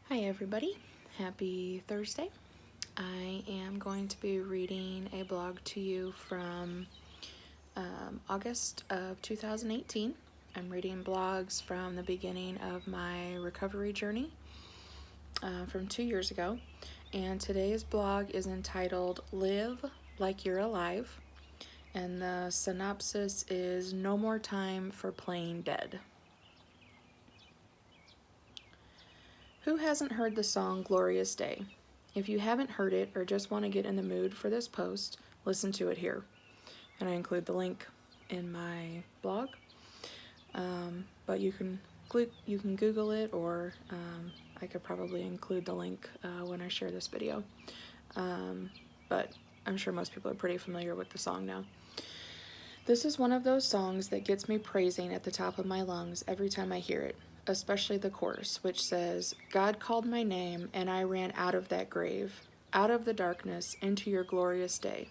Hi everybody, happy Thursday. I am going to be reading a blog to you from August of 2018. I'm reading blogs from the beginning of my recovery journey from 2 years ago, and today's blog is entitled Live Like You're Alive, and the synopsis is No More Time for Playing Dead. Who hasn't heard the song Glorious Day? If you haven't heard it or just want to get in the mood for this post, listen to it here. And I include the link in my blog. But you can Google it, or I could probably include the link when I share this video. But I'm sure most people are pretty familiar with the song now. This is one of those songs that gets me praising at the top of my lungs every time I hear it, especially the chorus, which says, God called my name and I ran out of that grave, out of the darkness into your glorious day.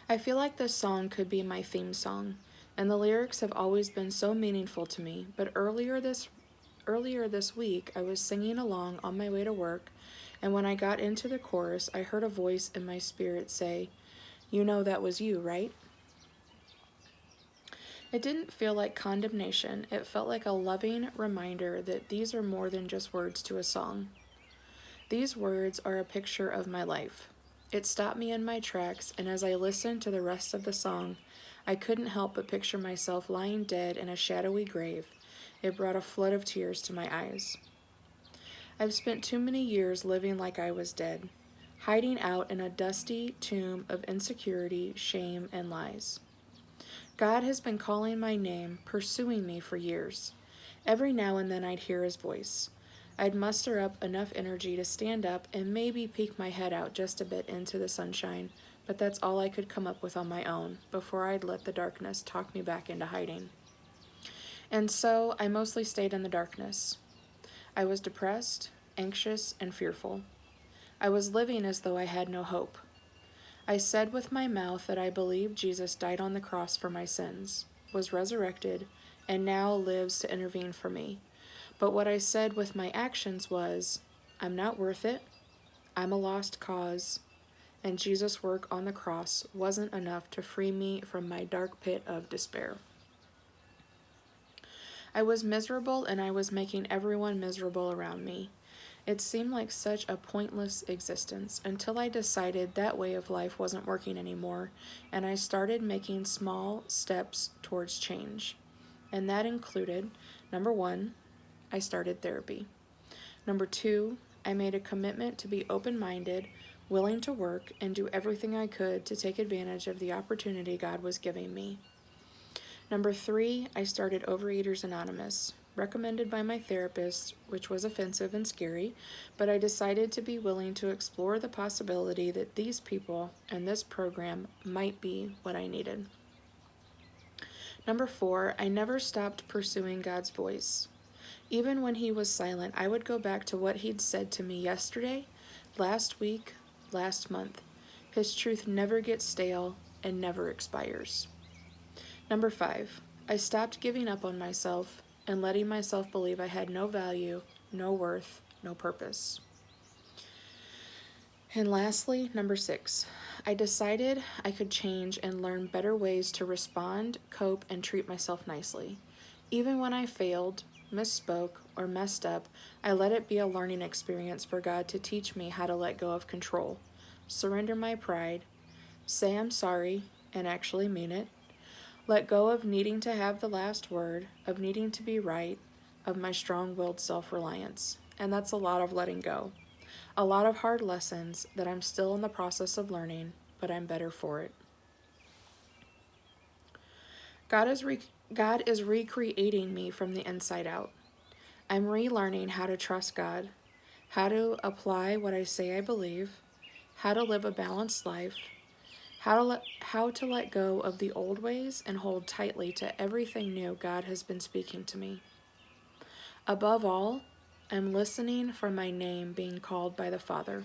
I feel like this song could be my theme song, and the lyrics have always been so meaningful to me, but earlier this week I was singing along on my way to work, and when I got into the chorus, I heard a voice in my spirit say, "You know that was you, right?" It didn't feel like condemnation. It felt like a loving reminder that these are more than just words to a song. These words are a picture of my life. It stopped me in my tracks, and as I listened to the rest of the song, I couldn't help but picture myself lying dead in a shadowy grave. It brought a flood of tears to my eyes. I've spent too many years living like I was dead, hiding out in a dusty tomb of insecurity, shame, and lies. God has been calling my name, pursuing me for years. Every now and then I'd hear his voice. I'd muster up enough energy to stand up and maybe peek my head out just a bit into the sunshine, but that's all I could come up with on my own before I'd let the darkness talk me back into hiding. And so I mostly stayed in the darkness. I was depressed, anxious, and fearful. I was living as though I had no hope. I said with my mouth that I believed Jesus died on the cross for my sins, was resurrected, and now lives to intervene for me. But what I said with my actions was, I'm not worth it, I'm a lost cause, and Jesus' work on the cross wasn't enough to free me from my dark pit of despair. I was miserable, and I was making everyone miserable around me. It seemed like such a pointless existence until I decided that way of life wasn't working anymore, and I started making small steps towards change. And that included, number 1, I started therapy. Number 2, I made a commitment to be open-minded, willing to work, and do everything I could to take advantage of the opportunity God was giving me. Number 3, I started Overeaters Anonymous, recommended by my therapist, which was offensive and scary, but I decided to be willing to explore the possibility that these people and this program might be what I needed. Number 4, I never stopped pursuing God's voice. Even when he was silent, I would go back to what he'd said to me yesterday, last week, last month. His truth never gets stale and never expires. Number 5, I stopped giving up on myself and letting myself believe I had no value, no worth, no purpose. And lastly, number 6, I decided I could change and learn better ways to respond, cope, and treat myself nicely. Even when I failed, misspoke, or messed up, I let it be a learning experience for God to teach me how to let go of control, surrender my pride, say I'm sorry, and actually mean it, let go of needing to have the last word, of needing to be right, of my strong-willed self-reliance. And that's a lot of letting go. A lot of hard lessons that I'm still in the process of learning, but I'm better for it. God is recreating me from the inside out. I'm relearning how to trust God, how to apply what I say I believe, how to live a balanced life, how to let go of the old ways and hold tightly to everything new God has been speaking to me. Above all, I'm listening for my name being called by the Father.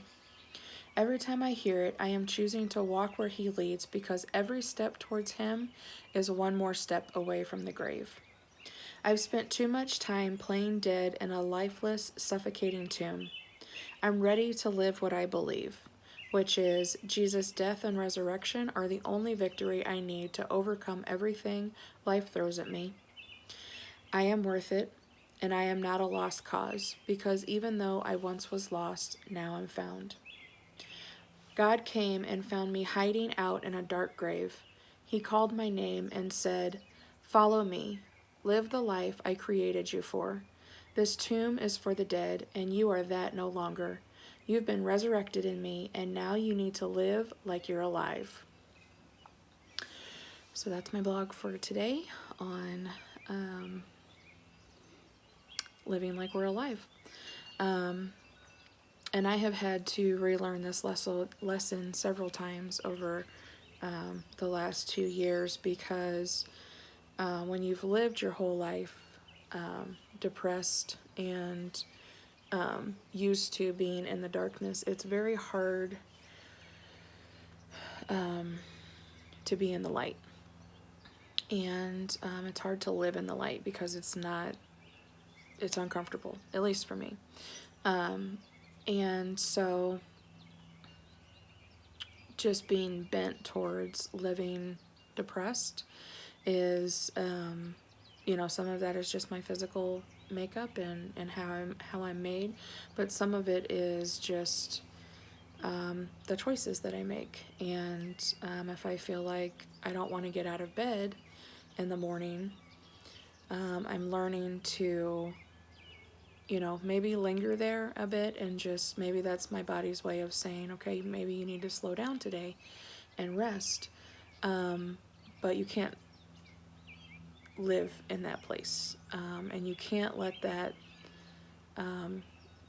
Every time I hear it, I am choosing to walk where he leads, because every step towards him is one more step away from the grave. I've spent too much time playing dead in a lifeless, suffocating tomb. I'm ready to live what I believe, which is Jesus' death and resurrection are the only victory I need to overcome everything life throws at me. I am worth it, and I am not a lost cause, because even though I once was lost, now I'm found. God came and found me hiding out in a dark grave. He called my name and said, "Follow me. Live the life I created you for. This tomb is for the dead, and you are that no longer. You've been resurrected in me, and now you need to live like you're alive." So that's my blog for today on living like we're alive. And I have had to relearn this lesson several times over the last 2 years, because when you've lived your whole life depressed and used to being in the darkness, it's very hard to be in the light. And it's hard to live in the light because it's uncomfortable, at least for me. And so just being bent towards living depressed is, some of that is just my physical makeup and how I'm made, but some of it is just the choices that I make. And if I feel like I don't want to get out of bed in the morning, I'm learning to maybe linger there a bit, and just maybe that's my body's way of saying, okay, maybe you need to slow down today and rest. But you can't live in that place. And you can't let that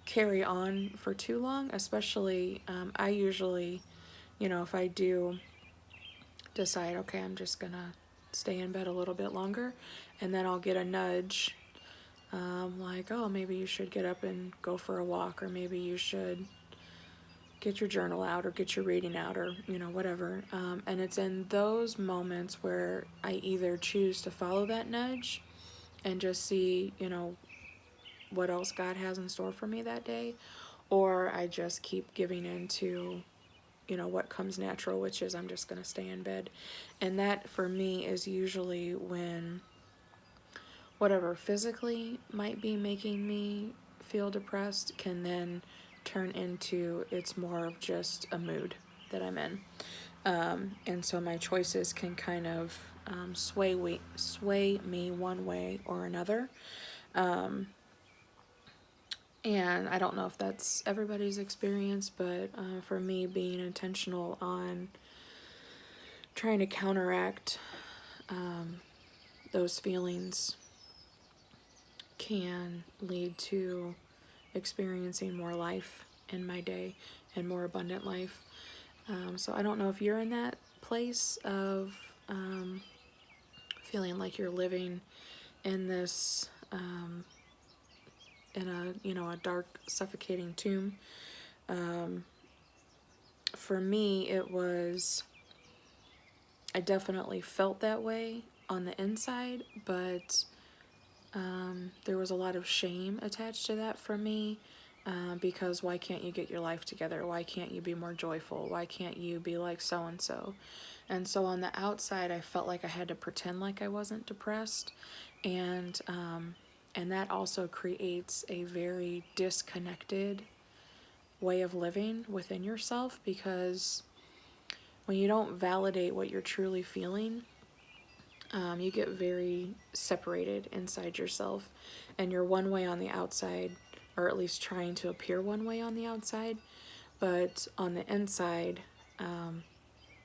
carry on for too long, especially I usually, if I do decide, okay, I'm just gonna stay in bed a little bit longer, and then I'll get a nudge like, oh, maybe you should get up and go for a walk, or maybe you should get your journal out or get your reading out, or whatever. And it's in those moments where I either choose to follow that nudge and just see what else God has in store for me that day, or I just keep giving into what comes natural, which is I'm just going to stay in bed. And that for me is usually when whatever physically might be making me feel depressed can then turn into, it's more of just a mood that I'm in. And so my choices can kind of sway me one way or another. And I don't know if that's everybody's experience, but for me, being intentional on trying to counteract those feelings can lead to experiencing more life in my day and more abundant life. So I don't know if you're in that place of feeling like you're living in this in a dark, suffocating tomb. For me, I definitely felt that way on the inside, but there was a lot of shame attached to that for me, because why can't you get your life together? Why can't you be more joyful? Why can't you be like so-and-so? And so on the outside, I felt like I had to pretend like I wasn't depressed, and that also creates a very disconnected way of living within yourself, because when you don't validate what you're truly feeling, you get very separated inside yourself, and you're one way on the outside, or at least trying to appear one way on the outside, but on the inside,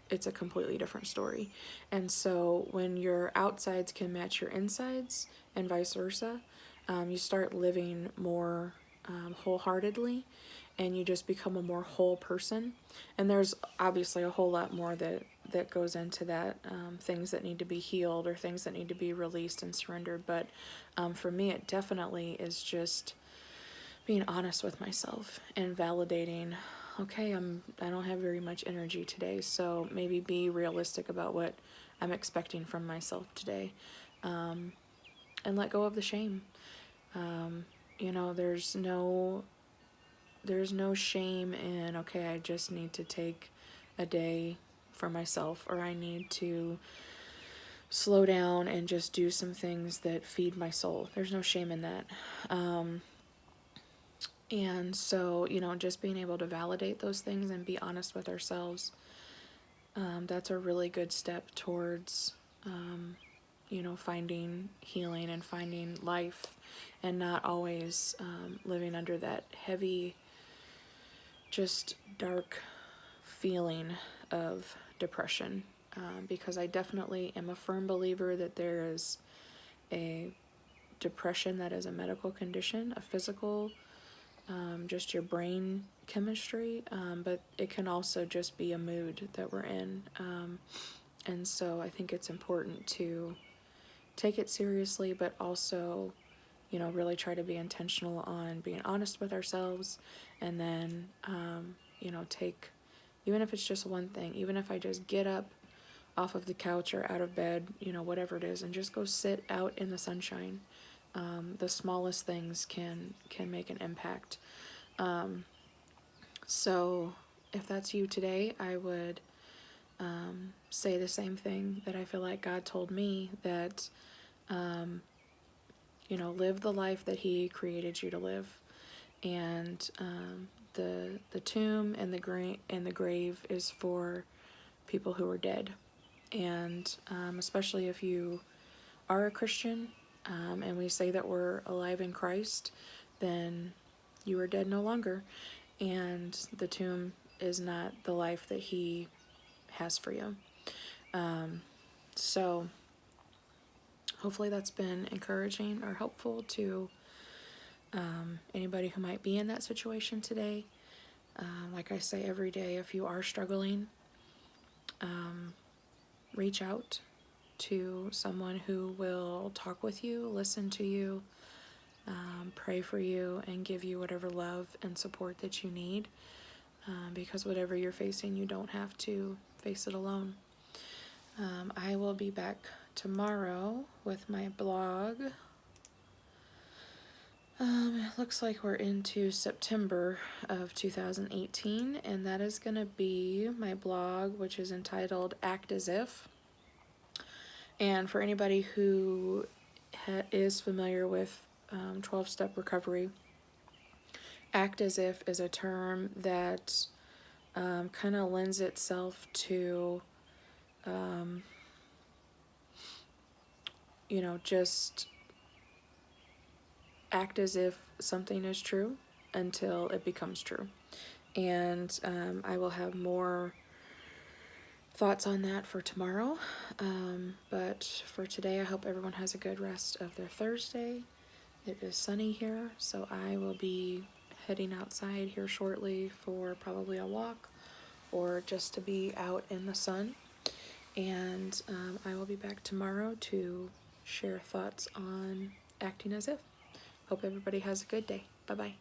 it's a completely different story. And so when your outsides can match your insides and vice versa, you start living more wholeheartedly, and you just become a more whole person. And there's obviously a whole lot more that goes into that, things that need to be healed or things that need to be released and surrendered. But for me, it definitely is just being honest with myself and validating, okay, I don't have very much energy today, so maybe be realistic about what I'm expecting from myself today. and let go of the shame. You know, there's no shame in, okay, I just need to take a day for myself, or I need to slow down and just do some things that feed my soul. There's no shame in that. And so, you know, just being able to validate those things and be honest with ourselves, that's a really good step towards, you know, finding healing and finding life, and not always living under that heavy, just dark feeling of depression. Because I definitely am a firm believer that there is a depression that is a medical condition, a physical, just your brain chemistry, but it can also just be a mood that we're in. And so I think it's important to take it seriously, but also, you know, really try to be intentional on being honest with ourselves, and then, you know, take, even if it's just one thing, even if I just get up off of the couch or out of bed, you know, whatever it is, and just go sit out in the sunshine. The smallest things can make an impact. So if that's you today, I would say the same thing that I feel like God told me, that you know, live the life that He created you to live, and the tomb and the grave is for people who are dead, and especially if you are a Christian, and we say that we're alive in Christ, then you are dead no longer, and the tomb is not the life that He has for you. So hopefully that's been encouraging or helpful to anybody who might be in that situation today. Like I say every day, if you are struggling, reach out to someone who will talk with you, listen to you, pray for you, and give you whatever love and support that you need, because whatever you're facing, you don't have to face it alone. I will be back tomorrow with my blog. It looks like we're into September of 2018, and that is going to be my blog, which is entitled Act As If. And for anybody who is familiar with 12-step recovery, Act As If is a term that kind of lends itself to, you know, just act as if something is true until it becomes true. And I will have more thoughts on that for tomorrow. But for today, I hope everyone has a good rest of their Thursday. It is sunny here, so I will be heading outside here shortly for probably a walk, or just to be out in the sun. And I will be back tomorrow to share thoughts on acting as if. Hope everybody has a good day. Bye-bye.